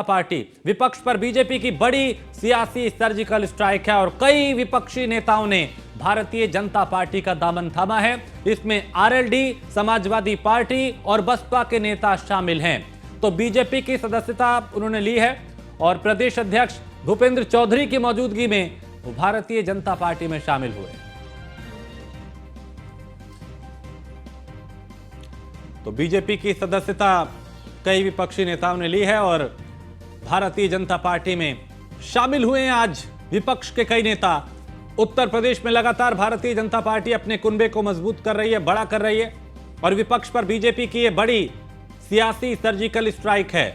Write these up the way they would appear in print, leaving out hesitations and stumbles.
Party. विपक्ष पर BJP की बड़ी सियासी सर्जिकल स्ट्राइक है और कई विपक्षी नेताओं ने भारतीय जनता पार्टी का दामन थामा है। इसमें आरएलडी, समाजवादी पार्टी और बसपा के नेता शामिल हैं। तो बीजेपी की सदस्यता उन्होंने ली है और प्रदेश अध्यक्ष भूपेंद्र चौधरी की मौजूदगी में वो भारतीय जनता पार्टी में शामिल हुए। तो बीजेपी की सदस्यता कई विपक्षी नेताओं ने ली है और भारतीय जनता पार्टी में शामिल हुए हैं आज विपक्ष के कई नेता। उत्तर प्रदेश में लगातार भारतीय जनता पार्टी अपने कुनबे को मजबूत कर रही है, बड़ा कर रही है और विपक्ष पर बीजेपी की यह बड़ी सियासी सर्जिकल स्ट्राइक है।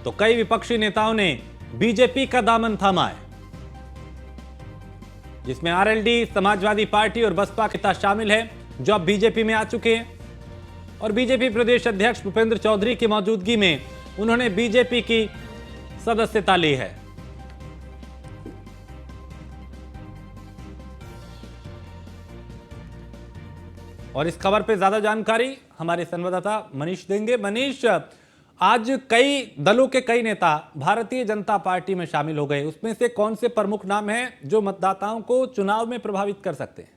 तो कई विपक्षी नेताओं ने बीजेपी का दामन थामा है, जिसमें आरएलडी, समाजवादी पार्टी और बसपा के नेता शामिल हैं जो अब बीजेपी में आ चुके हैं। और बीजेपी प्रदेश अध्यक्ष भूपेंद्र चौधरी की मौजूदगी में उन्होंने बीजेपी की सदस्यता ली है। और इस खबर पे ज्यादा जानकारी हमारे संवाददाता मनीष देंगे। मनीष, आज कई दलों के कई नेता भारतीय जनता पार्टी में शामिल हो गए, उसमें से कौन से प्रमुख नाम हैं जो मतदाताओं को चुनाव में प्रभावित कर सकते हैं?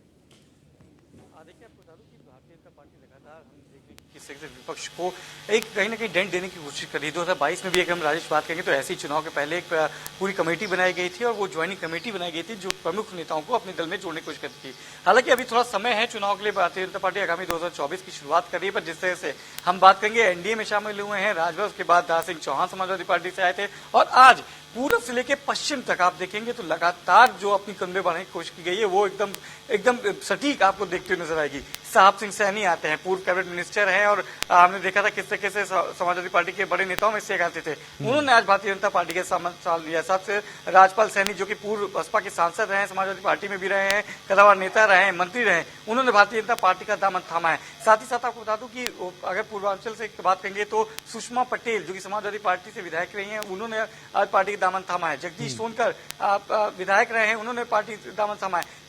देखिए, आपको बता दूं कि भारतीय जनता पार्टी लगातार हम देख रहे हैं कि किस तरह से विपक्ष को एक कहीं ना कहीं डेंट देने की कोशिश कर रही है। 2022 में भी अगर हम राजेश बात करेंगे तो ऐसी चुनाव के पहले एक पूरी कमेटी बनाई गई थी और वो ज्वाइनिंग कमेटी बनाई गई थी जो प्रमुख नेताओं को अपने दल में जोड़ने की कोशिश करती थी। हालांकि अभी थोड़ा समय है चुनाव के लिए। भारतीय जनता पार्टी आगामी 2024 की शुरुआत कर रही है, पर जिस तरह से हम बात करेंगे एनडीए में शामिल हुए हैं, राजभर उसके बाद दारा सिंह चौहान समाजवादी पार्टी से आए थे और आज पूरब से लेकर पश्चिम तक आप देखेंगे तो लगातार जो अपनी कंधे बढ़ाने की कोशिश की गई है वो एकदम सटीक आपको देखते हुए नजर आएगी। साहब सिंह सैनी आते हैं, पूर्व कैबिनेट मिनिस्टर हैं और हमने देखा था किस तरीके से समाजवादी पार्टी के बड़े नेताओं में से एक आते थे। उन्होंने आज भारतीय जनता पार्टी के साथ लिया। साथ से राजपाल सैनी जो कि पूर्व बसपा के सांसद रहे हैं, समाजवादी पार्टी में भी रहे हैं, कदावर नेता रहे हैं, मंत्री रहे, उन्होंने भारतीय जनता पार्टी का दामन थामा है। साथ ही साथ आपको बता दूं कि अगर पूर्वांचल से बात करेंगे तो सुषमा पटेल जो कि समाजवादी पार्टी से विधायक रही हैं, उन्होंने आज पार्टी का दामन थामा है। जगदीश सोनकर विधायक रहे हैं, उन्होंने पार्टी दामन थामा है।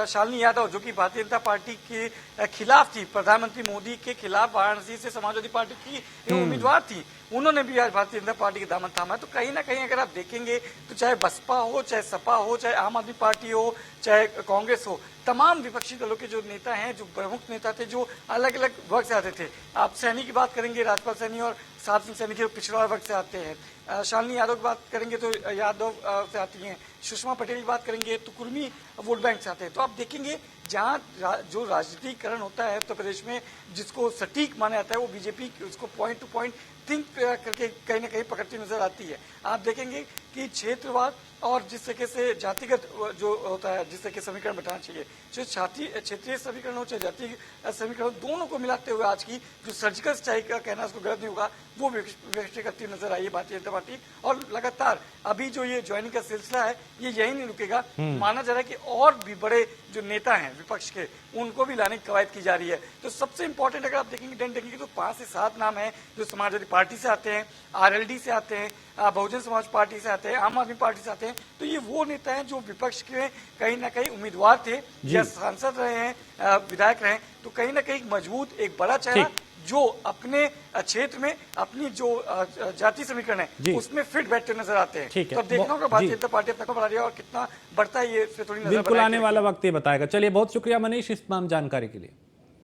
शालिनी यादव जो कि भारतीय जनता पार्टी के खिलाफ थी, प्रधानमंत्री मोदी के खिलाफ वाराणसी से समाजवादी पार्टी की उम्मीदवार थी, उन्होंने भी आज भारतीय जनता पार्टी के दामन थामा है। तो कहीं ना कहीं अगर आप देखेंगे तो चाहे बसपा हो, चाहे सपा हो, चाहे आम आदमी पार्टी हो, चाहे कांग्रेस हो, तमाम विपक्षी दलों के जो नेता हैं, जो प्रमुख नेता थे, जो अलग अलग वर्ग से आते थे। आप सैनी की बात करेंगे, राजपाल सैनी और साहब सिंह सैनी के पिछड़ा वर्ग से आते हैं। शालिनी यादव की बात करेंगे तो यादव से आती हैं। सुषमा पटेल की बात करेंगे तो कुर्मी वोट बैंक से आते हैं। तो आप देखेंगे जहां जो राजनीतिकरण होता है उत्तर प्रदेश में, जिसको सटीक माना जाता है, वो बीजेपी उसको पॉइंट टू पॉइंट थिंक करके कहीं ना कहीं पकड़ती नजर आती है। आप देखेंगे कि क्षेत्रवाद और जिस तरीके से जातिगत जो होता है, जिस तरह के समीकरण बैठाना चाहिए, जो क्षेत्रीय समीकरण हो चाहे जातीय समीकरण, दोनों को मिलाते हुए आज की जो सर्जिकल स्ट्राइक का कहना उसको गलत नहीं होगा, वो व्यवस्था करती नजर आई है भारतीय जनता पार्टी। और लगातार अभी जो ये ज्वाइनिंग का सिलसिला है ये यही नहीं रुकेगा। माना जा रहा है कि और भी बड़े जो नेता हैं विपक्ष के, उनको भी लाने की कवायद की जा रही है। तो सबसे इंपॉर्टेंट अगर आप देखेंगे डेंट देखेंगे तो 5 से 7 नाम है जो समाजवादी पार्टी से आते हैं, आरएलडी से आते हैं, बहुजन समाज पार्टी से आते हैं, आम आदमी पार्टी से आते हैं। तो ये वो नेता हैं जो विपक्ष के कहीं ना कहीं उम्मीदवार थे या सांसद रहे हैं, विधायक रहे हैं। तो कहीं ना कहीं मजबूत एक बड़ा चेहरा जो अपने क्षेत्र में अपनी जो जाति समीकरण है उसमें फिट बैठते नजर आते हैं। तो अब देखना होगा भारतीय जनता पार्टी अपना को बढ़ा रही है और कितना बढ़ता है ये थोड़ी नजर बिल्कुल आने वाला वक्त ये बताएगा। चलिए, बहुत शुक्रिया मनीष इस तमाम जानकारी के लिए।